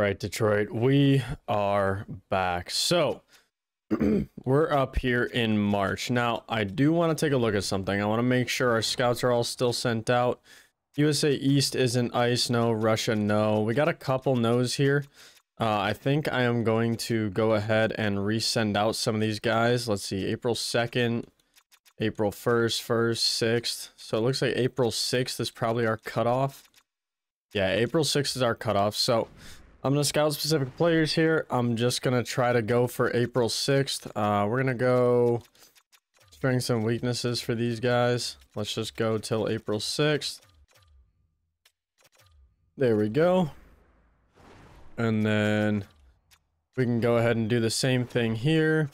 right, Detroit, we are back. So, we're up here in March. Now, I do want to take a look at something. I want to make sure our scouts are all still sent out. USA East isn't ice, no. Russia, no. We got a couple no's here. I think I am going to go ahead and resend out some of these guys. Let's see, April 2nd, April 1st, 6th. So it looks like April 6th is probably our cutoff. Yeah, April 6th is our cutoff. So I'm going to scout specific players here. I'm just going to try to go for April 6th. We're going to go strengths and weaknesses for these guys. Let's just go till April 6th. There we go. And then we can go ahead and do the same thing here.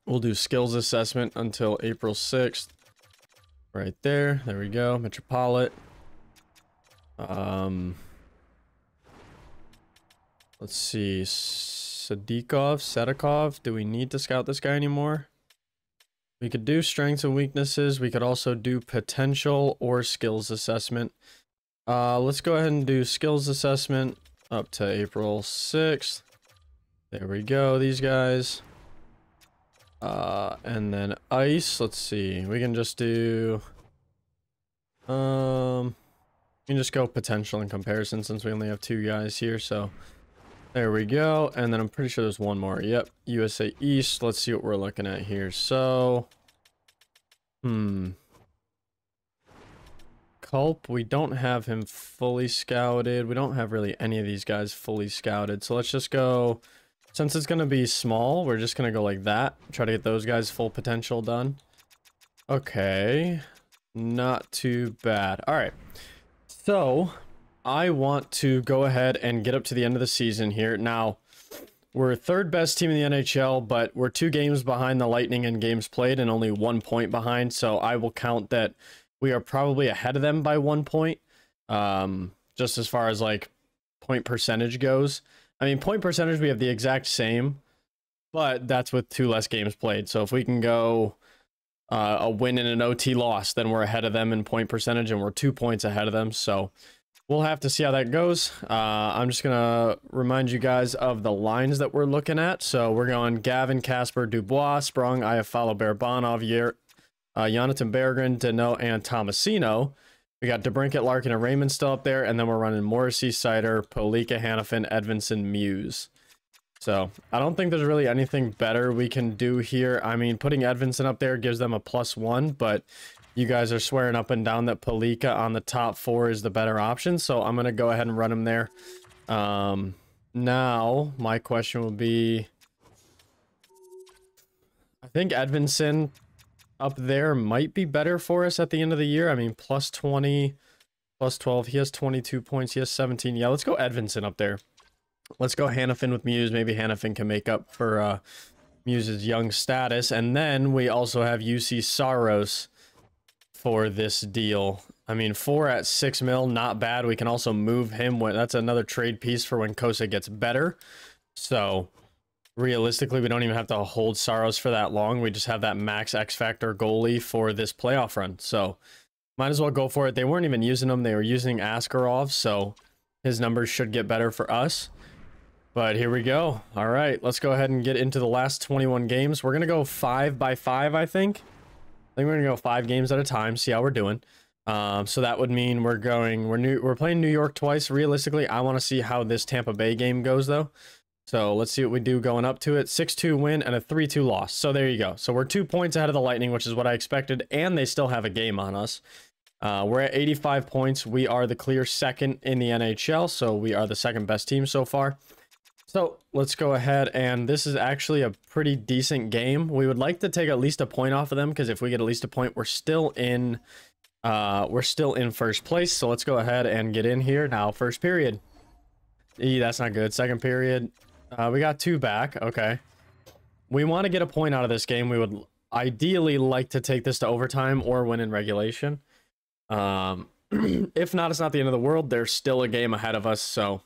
We'll do skills assessment until April 6th. Right there. There we go. Metropolitan. Let's see. Sadikov. Do we need to scout this guy anymore? We could do strengths and weaknesses. We could also do potential or skills assessment. Let's go ahead and do skills assessment up to April 6th. There we go, these guys. And then ice, let's see. We can just do we can just go potential in comparison since we only have two guys here, so there we go. And then I'm pretty sure there's one more. Yep, USA East. Let's see what we're looking at here. So Culp, we don't have him fully scouted. We don't have really any of these guys fully scouted. So let's just go, since it's going to be small, we're just going to go like that. Try to get those guys full potential done. Okay. Not too bad. All right. So I want to go ahead and get up to the end of the season here. Now, we're third best team in the NHL, but we're 2 games behind the Lightning in games played and only 1 point behind. So I will count that we are probably ahead of them by 1 point. Just as far as like point percentage goes. I mean, point percentage, we have the exact same, but that's with 2 less games played. So if we can go a win and an OT loss, then we're ahead of them in point percentage and we're 2 points ahead of them. So we'll have to see how that goes. I'm just going to remind you guys of the lines that we're looking at. So we're going Gavin, Casper, Dubois, Sprung, Iafallo, Barabanov, Jonathan Berggren, Deneau, and Tomasino. We got DeBrincat, Larkin, and Raymond still up there. And then we're running Morrissey, Sider, Polika, Hannafin, Edvinson, Muse. So I don't think there's really anything better we can do here. I mean, putting Edvinson up there gives them a +1, but you guys are swearing up and down that Polika on the top 4 is the better option. So I'm going to go ahead and run him there. Now, my question will be, I think Edvinson up there might be better for us at the end of the year. I mean, +20, +12. He has 22 points. He has 17. Yeah, let's go Edvinson up there. Let's go Hannafin with Muse. Maybe Hannafin can make up for Muse's young status. And then we also have UC Saros for this deal. I mean, 4 at 6 mil, not bad. We can also move him when that's another trade piece for when Kosa gets better. So realistically, we don't even have to hold Saros for that long. We just have that max X Factor goalie for this playoff run. So might as well go for it. They weren't even using him. They were using Askarov. So his numbers should get better for us. But here we go. All right, let's go ahead and get into the last 21 games. We're going to go 5 by 5, I think. I think we're going to go 5 games at a time, see how we're doing. So that would mean we're playing New York twice. Realistically, I want to see how this Tampa Bay game goes, though. So let's see what we do going up to it. 6-2 win and a 3-2 loss. So there you go. So we're 2 points ahead of the Lightning, which is what I expected, and they still have a game on us. We're at 85 points. We are the clear second in the NHL, so we are the second best team so far. So let's go ahead, and this is actually a pretty decent game. We would like to take at least a point off of them, because if we get at least a point, we're still in first place. So let's go ahead and get in here now. First period. That's not good. Second period. We got 2 back. Okay. We want to get a point out of this game. We would ideally like to take this to overtime or win in regulation. If not, it's not the end of the world. There's still a game ahead of us. So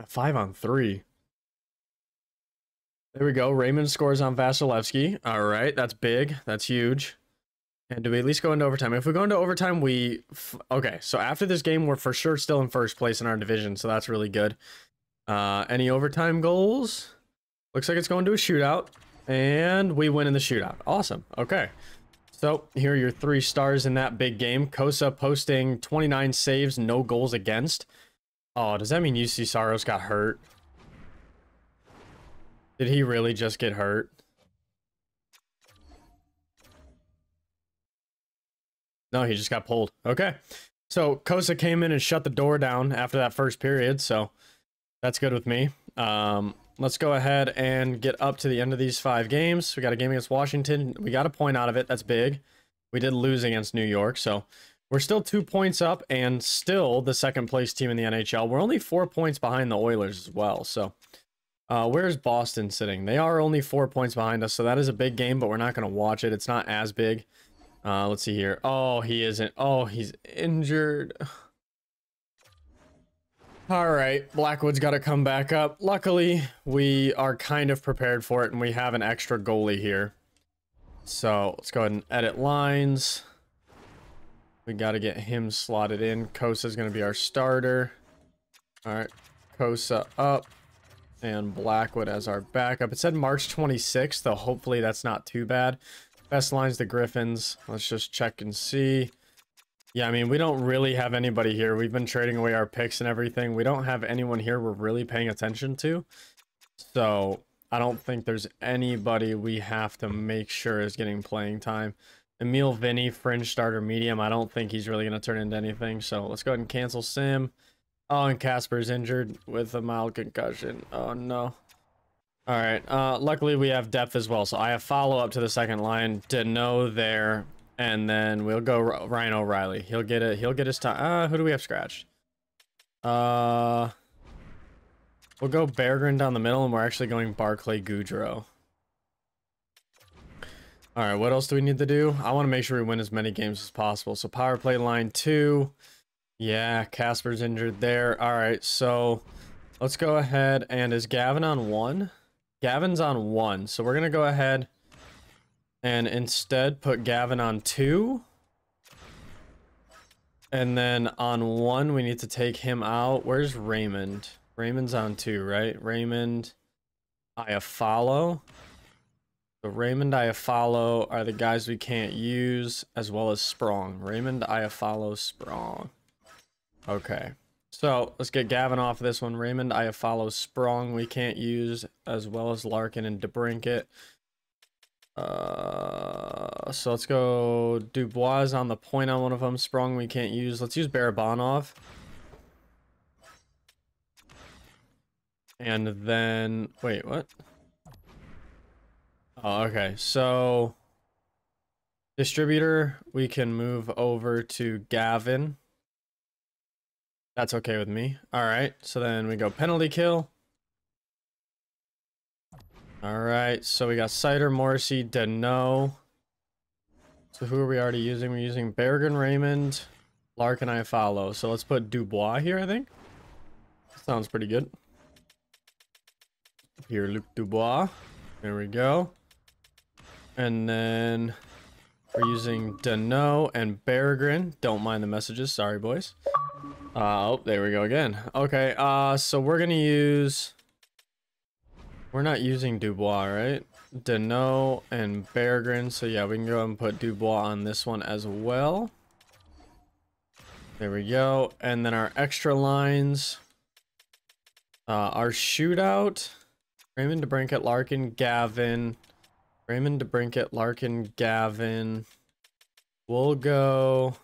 5-on-3. There we go. Raymond scores on Vasilevsky. All right. That's big. That's huge. And do we at least go into overtime? If we go into overtime, okay. So after this game, we're for sure still in first place in our division. So that's really good. Any overtime goals? Looks like it's going to a shootout. And we win in the shootout. Awesome. Okay. So here are your 3 stars in that big game. Kosa posting 29 saves, no goals against. Oh, does that mean UC Saros got hurt? Did he really just get hurt? No, he just got pulled. Okay. So Kosa came in and shut the door down after that first period, so that's good with me. Let's go ahead and get up to the end of these 5 games. We got a game against Washington. We got a point out of it. That's big. We did lose against New York, so we're still 2 points up and still the 2nd place team in the NHL. We're only 4 points behind the Oilers as well, so where's Boston sitting? They are only 4 points behind us, so that is a big game, but we're not going to watch it. It's not as big. Let's see here. Oh, he isn't. Oh, he's injured. All right, Blackwood's got to come back up. Luckily, we are kind of prepared for it, and we have an extra goalie here. So let's go ahead and edit lines. We got to get him slotted in. Kosa's going to be our starter. All right, Kosa up, and Blackwood as our backup. It said March 26th, though hopefully that's not too bad. Best lines, the Griffins. Let's just check and see. Yeah, I mean, we don't really have anybody here. We've been trading away our picks and everything. We don't have anyone here we're really paying attention to. So I don't think there's anybody we have to make sure is getting playing time. Emil Vinny, fringe starter medium. I don't think he's really going to turn into anything. So let's go ahead and cancel Sim. Oh, and Casper's injured with a mild concussion. Oh, no. All right. Luckily, we have depth as well. So I have follow up to the 2nd line. Dano there. And then we'll go Ryan O'Reilly. He'll get his time. Who do we have scratched? We'll go Berggren down the middle, and we're actually going Barclay Goudreau. All right, what else do we need to do? I want to make sure we win as many games as possible. So power play line 2. Yeah, Casper's injured there. All right, so let's go ahead. And is Gavin on 1? Gavin's on 1. So we're going to go ahead and instead put Gavin on 2. And then on 1, we need to take him out. Where's Raymond? Raymond's on 2, right? Raymond, Iafallo. So Raymond, Iafallo are the guys we can't use, as well as Sprong. Raymond, Iafallo, Sprong. Okay. So let's get Gavin off of this one. Raymond, Iafallo, Sprong we can't use, as well as Larkin and DeBrincat. So let's go Dubois on the point on one of them. Sprong we can't use. Let's use Barabanov. And then wait, what? Oh, okay. So distributor, we can move over to Gavin. That's okay with me. All right. So then we go penalty kill. All right, so we got Cider, Morrissey, Dano. So who are we already using? We're using Bergen, Raymond, Larkin, Iafallo. So let's put Dubois here, I think. Sounds pretty good. Here, Luc Dubois. There we go. And then we're using Dano and Berggren. Don't mind the messages. Sorry, boys. Oh, there we go again. Okay, so we're going to use... We're not using Dubois, right? Dano and Berggren. So yeah, we can go and put Dubois on this one as well. There we go. And then our extra lines. Our shootout. Raymond, DeBrincat, Larkin, Gavin. Raymond, DeBrincat, Larkin, Gavin. We'll go...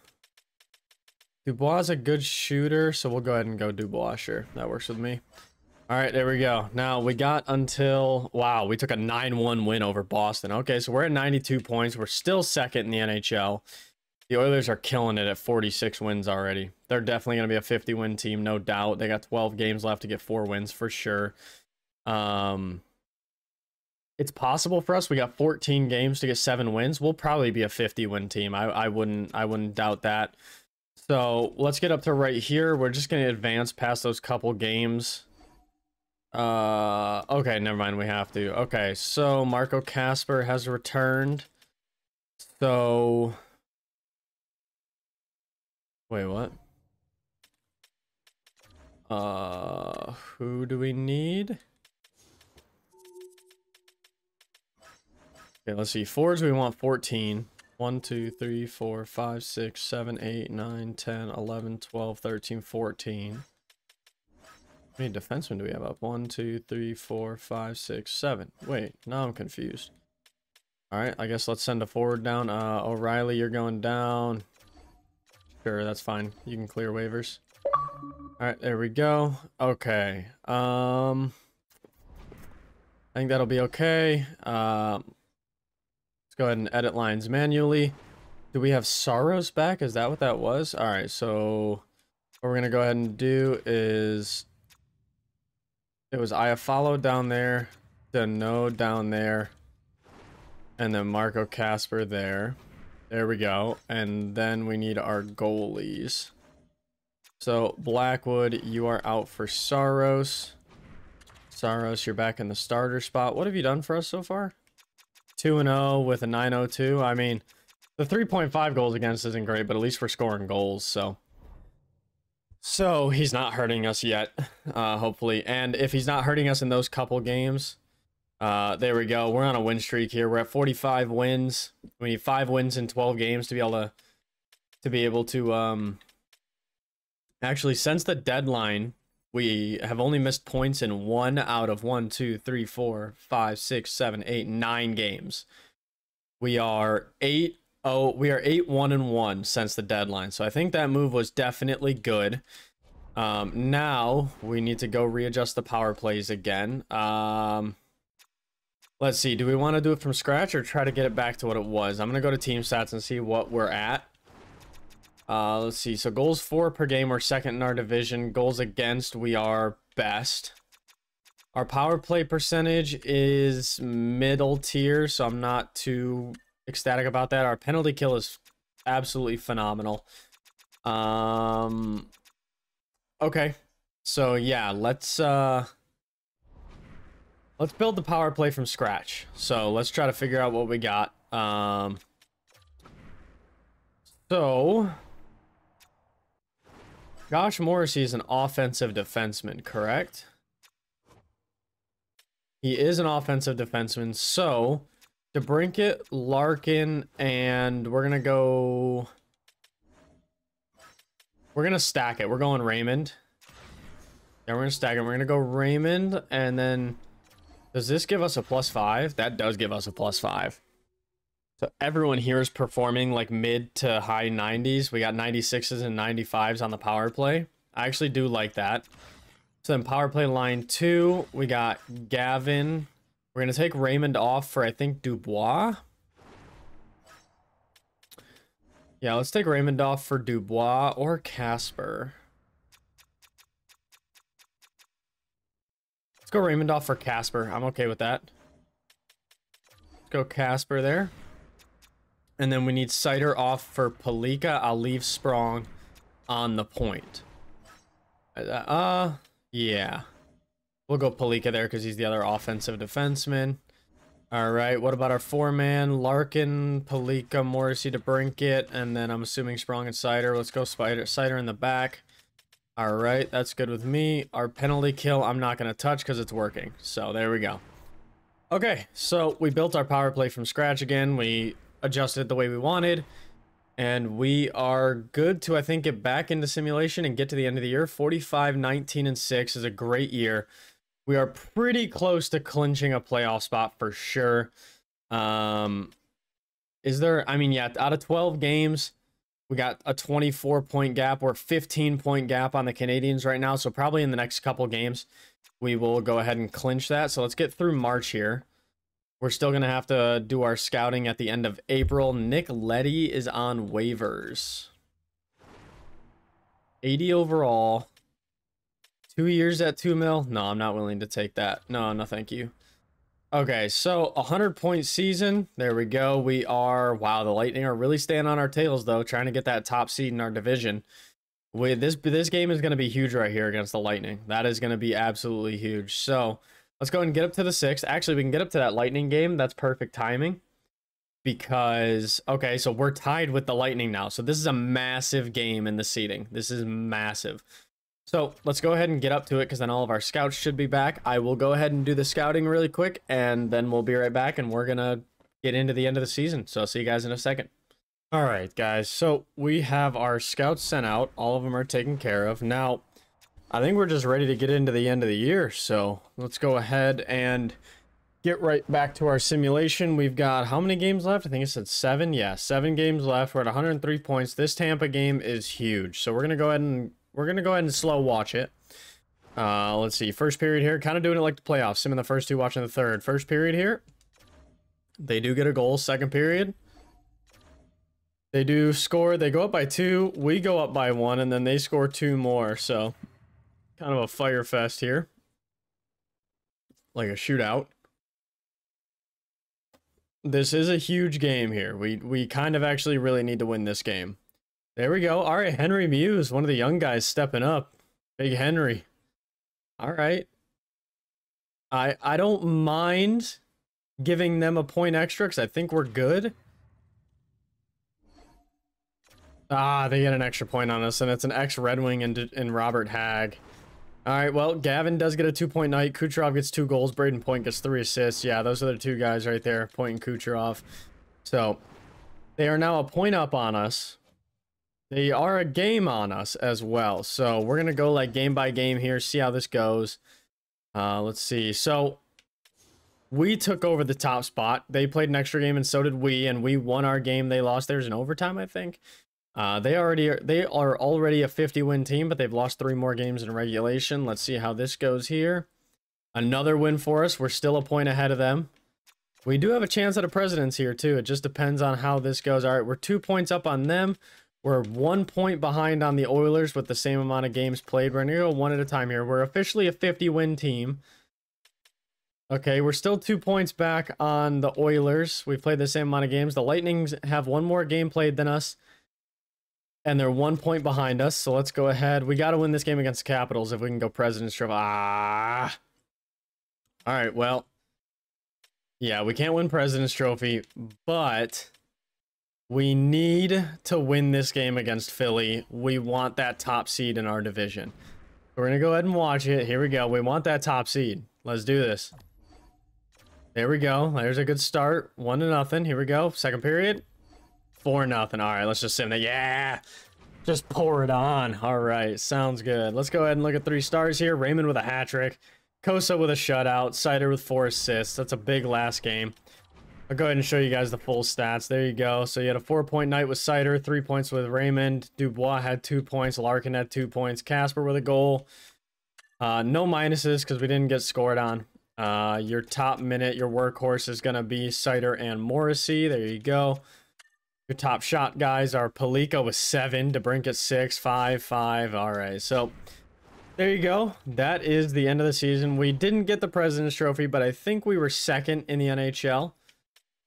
Dubois is a good shooter, so we'll go ahead and go Dubois. Sure, that works with me. All right, there we go. Now we got until, wow, we took a 9-1 win over Boston. Okay, so we're at 92 points. We're still 2nd in the NHL. The Oilers are killing it at 46 wins already. They're definitely going to be a 50-win team, no doubt. They got 12 games left to get 4 wins for sure. It's possible for us. We got 14 games to get 7 wins. We'll probably be a 50-win team. I wouldn't doubt that. So let's get up to right here. We're just going to advance past those couple games. Okay, never mind, we have to. Okay, so Marco Casper has returned. So wait, what? Who do we need? Okay, let's see. Forwards, we want 14. 1, 2, 3, 4, 5, 6, 7, 8, 9, 10, 11, 12, 13, 14. How many defensemen do we have up? 1, 2, 3, 4, 5, 6, 7. Wait, now I'm confused. Alright, I guess let's send a forward down. O'Reilly, you're going down. Sure, that's fine. You can clear waivers. Alright, there we go. Okay. I think that'll be okay. Let's go ahead and edit lines manually. Do we have Saros back? Is that what that was? Alright, so what we're gonna go ahead and do is it was Iafallo down there, Dano down there, and then Marco Casper there. There we go. And then we need our goalies. So, Blackwood, you are out for Saros. Saros, you're back in the starter spot. What have you done for us so far? 2-0 with a 902. I mean, the 3.5 goals against isn't great, but at least we're scoring goals, so he's not hurting us yet, hopefully. And if he's not hurting us in those couple games, there we go. We're on a win streak here. We're at 45 wins. We need 5 wins in 12 games to be able to actually, since the deadline, we have only missed points in 1 out of 1, 2, 3, 4, 5, 6, 7, 8, 9 games. We are 8-0. We are 8-1-1 since the deadline. So I think that move was definitely good. Now we need to go readjust the power plays again. Let's see. Do we want to do it from scratch or try to get it back to what it was? I'm going to go to team stats and see what we're at. Let's see. So goals for per game, we're second in our division. Goals against, we are best. Our power play percentage is middle tier, so I'm not too ecstatic about that. Our penalty kill is absolutely phenomenal. Okay. So yeah, let's build the power play from scratch. So let's try to figure out what we got. So Josh Morrissey is an offensive defenseman, correct? He is an offensive defenseman. So DeBrincat, Larkin, and we're gonna stack it. We're going Raymond. Yeah, we're gonna stack it. We're gonna go Raymond, and then does this give us a +5? That does give us a +5. So everyone here is performing like mid to high 90s. We got 96s and 95s on the power play. I actually do like that. So then power play line 2, we got Gavin. We're going to take Raymond off for, I think, Dubois. Yeah, let's take Raymond off for Dubois or Casper. Let's go Raymond off for Casper. I'm okay with that. Let's go Casper there. And then we need Sider off for Palika. I'll leave Sprong on the point. Yeah. We'll go Palika there because he's the other offensive defenseman. All right, what about our 4-man? Larkin, Palika, Morrissey, DeBrincat, and then I'm assuming Sprong and Sider. Let's go Sider in the back. All right, that's good with me. Our penalty kill, I'm not going to touch because it's working. So there we go. Okay, so we built our power play from scratch again. We adjusted it the way we wanted, and we are good to, I think, get back into simulation and get to the end of the year. 45, 19, and 6 is a great year. We are pretty close to clinching a playoff spot for sure. Is there, I mean, yeah, out of 12 games, we got a 24-point gap or 15-point gap on the Canadians right now. So probably in the next couple games, we will go ahead and clinch that. So let's get through March here. We're still going to have to do our scouting at the end of April. Nick Leddy is on waivers. 80 overall. 2 years at 2 mil? No, I'm not willing to take that. No, no, thank you. Okay, so 100-point season. There we go. We are, wow, the Lightning are really staying on our tails, though, trying to get that top seed in our division. This game is going to be huge right here against the Lightning. That is going to be absolutely huge. So let's go ahead and get up to the 6th. Actually, we can get up to that Lightning game. That's perfect timing. Because, okay, so we're tied with the Lightning now. So this is a massive game in the seeding. This is massive. So let's go ahead and get up to it because then all of our scouts should be back. I will go ahead and do the scouting really quick and then we'll be right back and we're going to get into the end of the season. So I'll see you guys in a second. All right, guys. So we have our scouts sent out. All of them are taken care of. Now, I think we're just ready to get into the end of the year. So let's go ahead and get right back to our simulation. We've got how many games left? I think it said 7. Yeah, 7 games left. We're at 103 points. This Tampa game is huge. So we're going to go ahead and slow watch it. Let's see. First period here. Kind of doing it like the playoffs. Sim in the first 2, watching the third. First period here. They do get a goal. Second period. They do score. They go up by 2. We go up by 1, and then they score 2 more. So, kind of a fire fest here. Like a shootout. This is a huge game here. We kind of actually really need to win this game. There we go. All right, Henry Muse, one of the young guys stepping up. Big Henry. All right. I don't mind giving them a point extra because I think we're good. Ah, they get an extra point on us, and it's an ex-Red Wing in Robert Hagg. All right, well, Gavin does get a 2-point night. Kucherov gets 2 goals. Braden Point gets 3 assists. Yeah, those are the 2 guys right there, Point and Kucherov. So, they are now a point up on us. They are a game on us as well. So, we're going to go like game by game here, see how this goes. Let's see. So, we took over the top spot. They played an extra game, and so did we, and we won our game. They lost theirs in overtime, I think. They are already a 50-win team, but they've lost 3 more games in regulation. Let's see how this goes here. Another win for us. We're still a point ahead of them. We do have a chance at a President's here, too. It just depends on how this goes. All right, we're 2 points up on them. We're 1 point behind on the Oilers with the same amount of games played. We're going to go one at a time here. We're officially a 50-win team. Okay, we're still 2 points back on the Oilers. We've played the same amount of games. The Lightning have 1 more game played than us. And they're 1 point behind us, so let's go ahead. We got to win this game against the Capitals if we can go President's Trophy. Ah! All right, well. Yeah, we can't win President's Trophy, but we need to win this game against Philly. We want that top seed in our division. We're going to go ahead and watch it. Here we go. We want that top seed. Let's do this. There we go. There's a good start. 1-0. Here we go. Second period. 4-0. All right, let's just sim that. Yeah, just pour it on. All right, sounds good. Let's go ahead and look at 3 stars here. Raymond with a hat trick, Kosa with a shutout, Sider with 4 assists. That's a big last game. I'll go ahead and show you guys the full stats. There you go. So you had a 4-point night with Sider, 3 points with Raymond. Dubois had 2 points. Larkin had 2 points. Casper with a goal. No minuses because we didn't get scored on. Your top minute, your workhorse is gonna be Sider and Morrissey. There you go. Your top shot guys are Palika with 7, DeBrink at 6, 5, 5. All right, so there you go. That is the end of the season. We didn't get the President's Trophy, but I think we were 2nd in the NHL.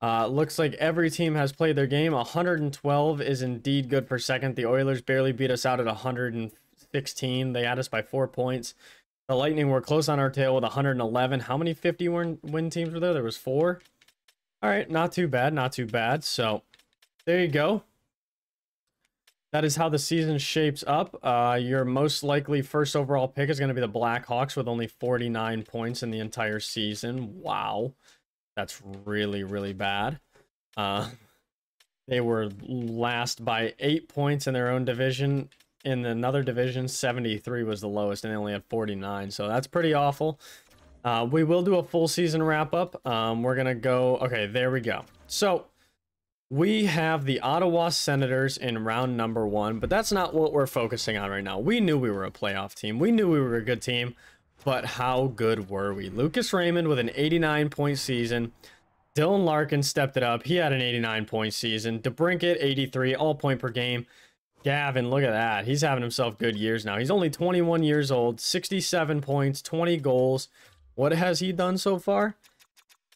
Looks like every team has played their game. 112 is indeed good for 2nd. The Oilers barely beat us out at 116. They had us by 4 points. The Lightning were close on our tail with 111. How many 50-win teams were there? There was 4. All right, not too bad, not too bad. So there you go. That is how the season shapes up. Your most likely first overall pick is going to be the Blackhawks with only 49 points in the entire season. Wow. That's really, really bad. They were last by 8 points in their own division. In another division, 73 was the lowest, and they only had 49. So that's pretty awful. We will do a full season wrap-up. We're going to go... Okay, there we go. So we have the Ottawa Senators in round number 1, but that's not what we're focusing on right now. We knew we were a playoff team. We knew we were a good team, but how good were we? Lucas Raymond with an 89-point season. Dylan Larkin stepped it up. He had an 89-point season. DeBrincat, 83, all point per game. Gavin, look at that. He's having himself good years now. He's only 21 years old, 67 points, 20 goals. What has he done so far?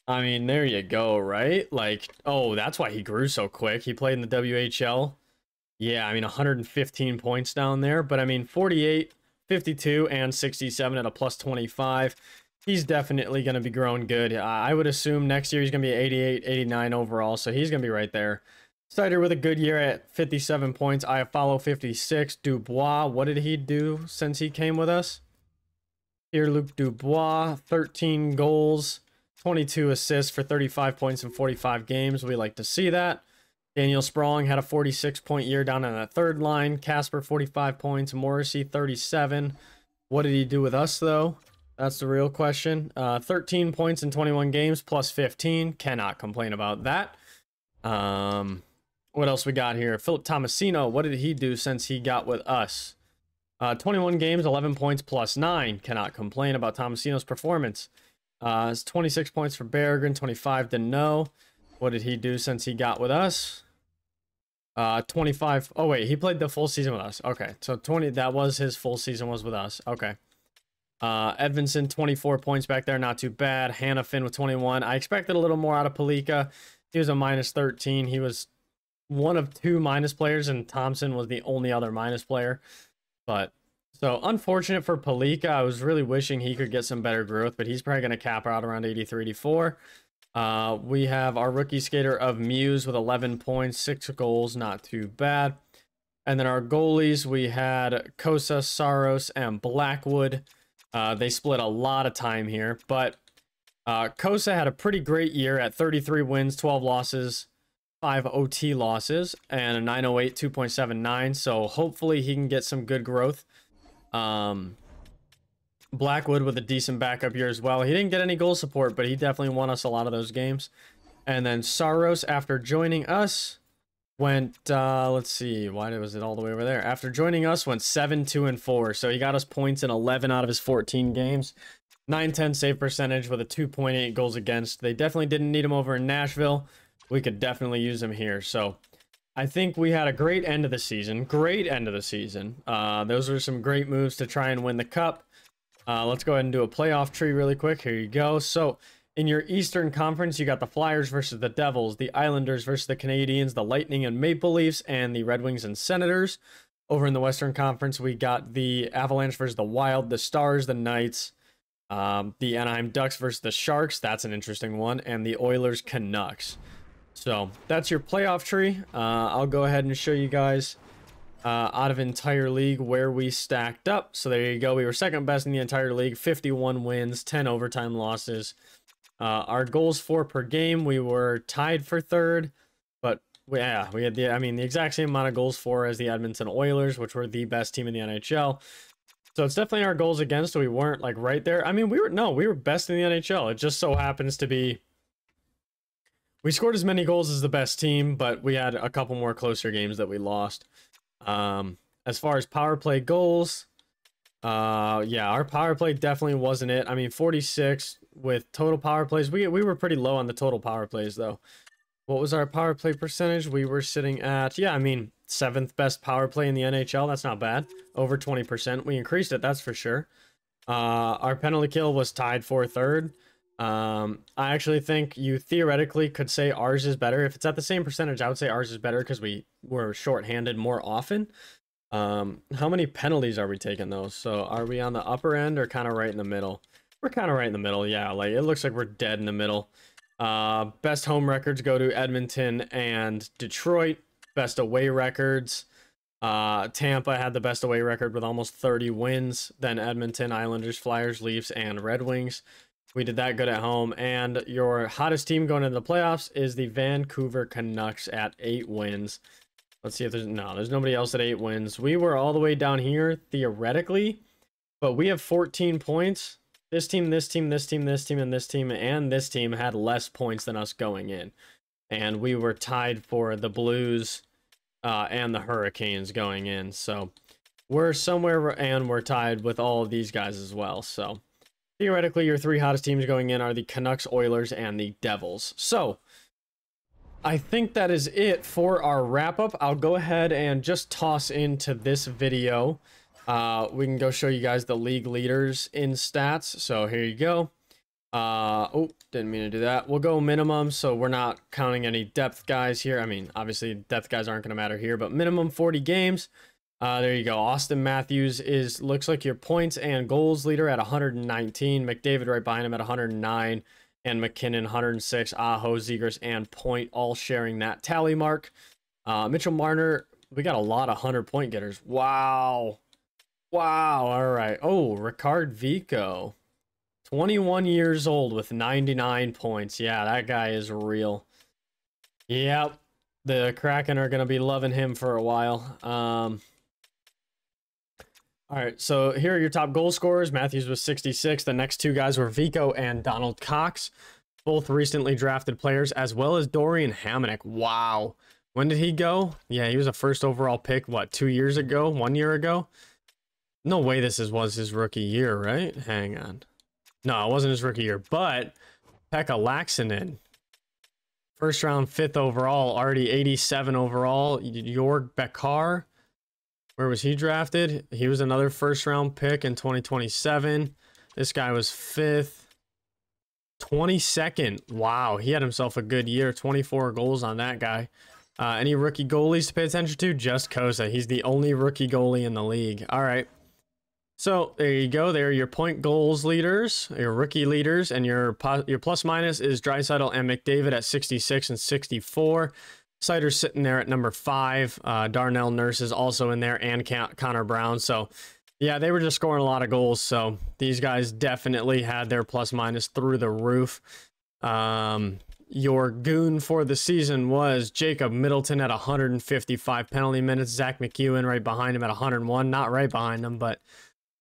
I mean, there you go, right? Like, oh, that's why he grew so quick. He played in the WHL. Yeah, I mean, 115 points down there. But, I mean, 48, 52, and 67 at a plus 25. He's definitely going to be growing good. I would assume next year he's going to be 88, 89 overall. So he's going to be right there. Cider with a good year at 57 points. I follow 56. Dubois, what did he do since he came with us? Pierre-Luc Dubois, 13 goals, 22 assists for 35 points in 45 games. We like to see that. Daniel Sprong had a 46-point year down on that third line. Casper, 45 points. Morrissey, 37. What did he do with us, though? That's the real question. 13 points in 21 games, plus 15. Cannot complain about that. What else we got here? Philip Tomasino, what did he do since he got with us? 21 games, 11 points, plus 9. Cannot complain about Tomasino's performance. It's 26 points for Berggren, 25 to no. What did he do since he got with us? 25. Oh, wait, he played the full season with us. Okay, so 20, that was his full season was with us. Okay. Edvinsson, 24 points back there, not too bad. Hannafin with 21. I expected a little more out of Palika. He was a minus 13. He was one of 2 minus players, and Thompson was the only other minus player. But, so unfortunate for Palika. I was really wishing he could get some better growth, but he's probably going to cap out around 83, 84. We have our rookie skater of Muse with 11 points, 6 goals, not too bad. And then our goalies, we had Kosa, Saros, and Blackwood. They split a lot of time here, but Kosa had a pretty great year at 33 wins, 12 losses, 5 OT losses, and a 908, 2.79. So hopefully he can get some good growth. Blackwood with a decent backup year as well. He didn't get any goal support, but he definitely won us a lot of those games. And then Saros, after joining us, went, let's see, why was it all the way over there? After joining us, went 7-2-4. So he got us points in 11 out of his 14 games. 910 save percentage with a 2.8 goals against. They definitely didn't need him over in Nashville. We could definitely use him here. So I think we had a great end of the season. Great end of the season. Those were some great moves to try and win the cup. Let's go ahead and do a playoff tree really quick. Here you go. So in your Eastern Conference, you got the Flyers versus the Devils, the Islanders versus the Canadiens, the Lightning and Maple Leafs, and the Red Wings and Senators. Over in the Western Conference, we got the Avalanche versus the Wild, the Stars, the Knights, the Anaheim Ducks versus the Sharks. That's an interesting one. And the Oilers Canucks. So that's your playoff tree. I'll go ahead and show you guys out of entire league where we stacked up. So there you go. We were second best in the entire league, 51 wins, 10 overtime losses. Our goals for per game, we were tied for third, but we had the exact same amount of goals for as the Edmonton Oilers, which were the best team in the NHL. So it's definitely our goals against. We weren't like right there. I mean, we were best in the NHL. It just so happens to be we scored as many goals as the best team, but we had a couple more closer games that we lost. As far as power play goals, yeah, our power play definitely wasn't it. I mean, 46 with total power plays. We were pretty low on the total power plays though. What was our power play percentage? We were sitting at, yeah, I mean, 7th best power play in the NHL. That's not bad. Over 20%. We increased it, that's for sure. Our penalty kill was tied for third. I actually think you theoretically could say ours is better. If it's at the same percentage, I would say ours is better because we were shorthanded more often. How many penalties are we taking though? So are we on the upper end or kind of right in the middle? We're kind of right in the middle. Yeah, like it looks like we're dead in the middle. Best home records go to Edmonton and Detroit. Best away records. Tampa had the best away record with almost 30 wins. Then Edmonton, Islanders, Flyers, Leafs, and Red Wings. We did that good at home. And your hottest team going into the playoffs is the Vancouver Canucks at 8 wins. Let's see if there's nobody else at 8 wins. We were all the way down here theoretically, but we have 14 points. This team, this team, this team, this team, and this team, and this team had less points than us going in. And we were tied for the Blues and the Hurricanes going in. So we're somewhere, and we're tied with all of these guys as well. So theoretically, your 3 hottest teams going in are the Canucks, Oilers, and the Devils. So I think that is it for our wrap-up. I'll go ahead and just toss into this video. We can go show you guys the league leaders in stats. So here you go. Oh, didn't mean to do that. We'll go minimum, so we're not counting any depth guys here. I mean, obviously, depth guys aren't going to matter here, but minimum 40 games. There you go. Austin Matthews looks like your points and goals leader at 119. McDavid right behind him at 109. And McKinnon, 106. Aho, Zegers, and Point all sharing that tally mark. Mitchell Marner, we got a lot of 100-point getters. Wow. Wow. All right. Oh, Ricard Vico. 21 years old with 99 points. Yeah, that guy is real. Yep. The Kraken are going to be loving him for a while. All right, so here are your top goal scorers. Matthews was 66. The next two guys were Vico and Donald Cox, both recently drafted players, as well as Dorian Hamonic. Wow. When did he go? Yeah, he was a first overall pick, what, 2 years ago? 1 year ago? No way this was his rookie year, right? Hang on. No, it wasn't his rookie year, but Pekka Laaksonen. First round, 5th overall, already 87 overall. Jorg Beckar, where was he drafted? He was another first round pick in 2027. This guy was 5th. 22nd. Wow, he had himself a good year. 24 goals on that guy. Any rookie goalies to pay attention to? Just Kosa. He's the only rookie goalie in the league. All right. So there you go. There are your point goals leaders, your rookie leaders, and your plus minus is Draisaitl and McDavid at 66 and 64. Sider's sitting there at number 5. Darnell Nurse is also in there, and Connor Brown. So yeah, they were just scoring a lot of goals. So these guys definitely had their plus minus through the roof. Your goon for the season was Jacob Middleton at 155 penalty minutes. Zach McEwen right behind him at 101. Not right behind him, but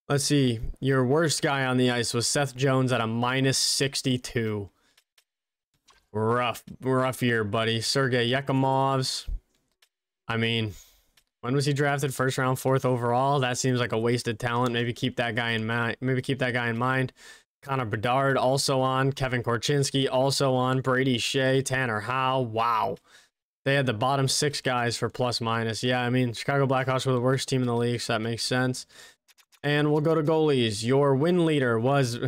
let's see. Your worst guy on the ice was Seth Jones at a minus 62. Rough year, buddy. Sergei Yefimov's. I mean, when was he drafted? First round, 4th overall. That seems like a wasted talent. Maybe keep that guy in mind. Connor Bedard also on. Kevin Korchinski also on. Brady Shea, Tanner Howe. Wow. They had the bottom 6 guys for plus minus. Yeah, I mean, Chicago Blackhawks were the worst team in the league, so that makes sense. And we'll go to goalies. Your win leader was Ville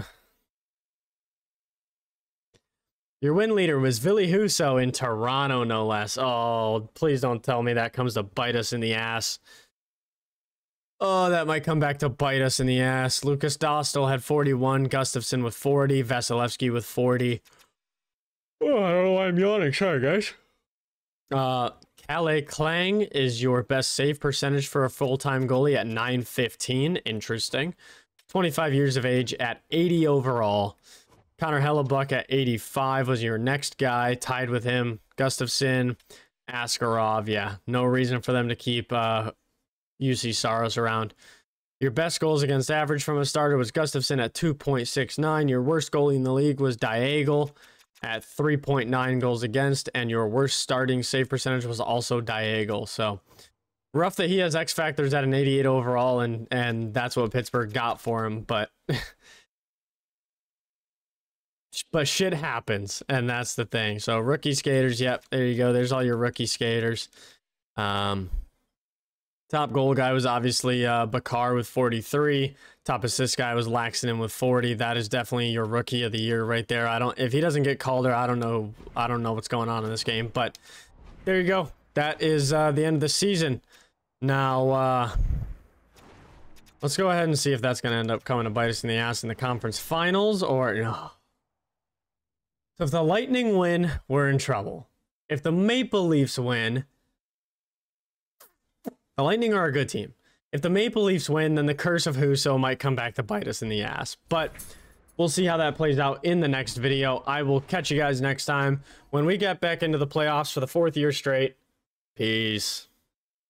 Husso in Toronto, no less. Oh, please don't tell me that comes to bite us in the ass. Oh, that might come back to bite us in the ass. Lucas Dostal had 41, Gustafsson with 40, Vasilevsky with 40. Oh, I don't know why I'm yawning. Sorry, guys. Calais Klang is your best save percentage for a full-time goalie at 915. Interesting. 25 years of age at 80 overall. Connor Hellebuck at 85 was your next guy. Tied with him. Gustafsson, Askarov. Yeah, no reason for them to keep UC Saros around. Your best goals against average from a starter was Gustafsson at 2.69. Your worst goalie in the league was Diagle at 3.9 goals against, and your worst starting save percentage was also Diagle. So rough that he has X factors at an 88 overall, and that's what Pittsburgh got for him. But shit happens, and that's the thing. So rookie skaters, yep, there you go. There's all your rookie skaters. Top goal guy was obviously Bakar with 43. Top assist guy was Laaksonen with 40. That is definitely your rookie of the year right there. If he doesn't get Calder, I don't know what's going on in this game. But there you go. That is the end of the season. Now let's go ahead and see if that's going to end up coming to bite us in the ass in the conference finals or no. So if the Lightning win, we're in trouble. If the Maple Leafs win, the Lightning are a good team. If the Maple Leafs win, then the curse of Husso might come back to bite us in the ass. But we'll see how that plays out in the next video. I will catch you guys next time when we get back into the playoffs for the 4th year straight. Peace.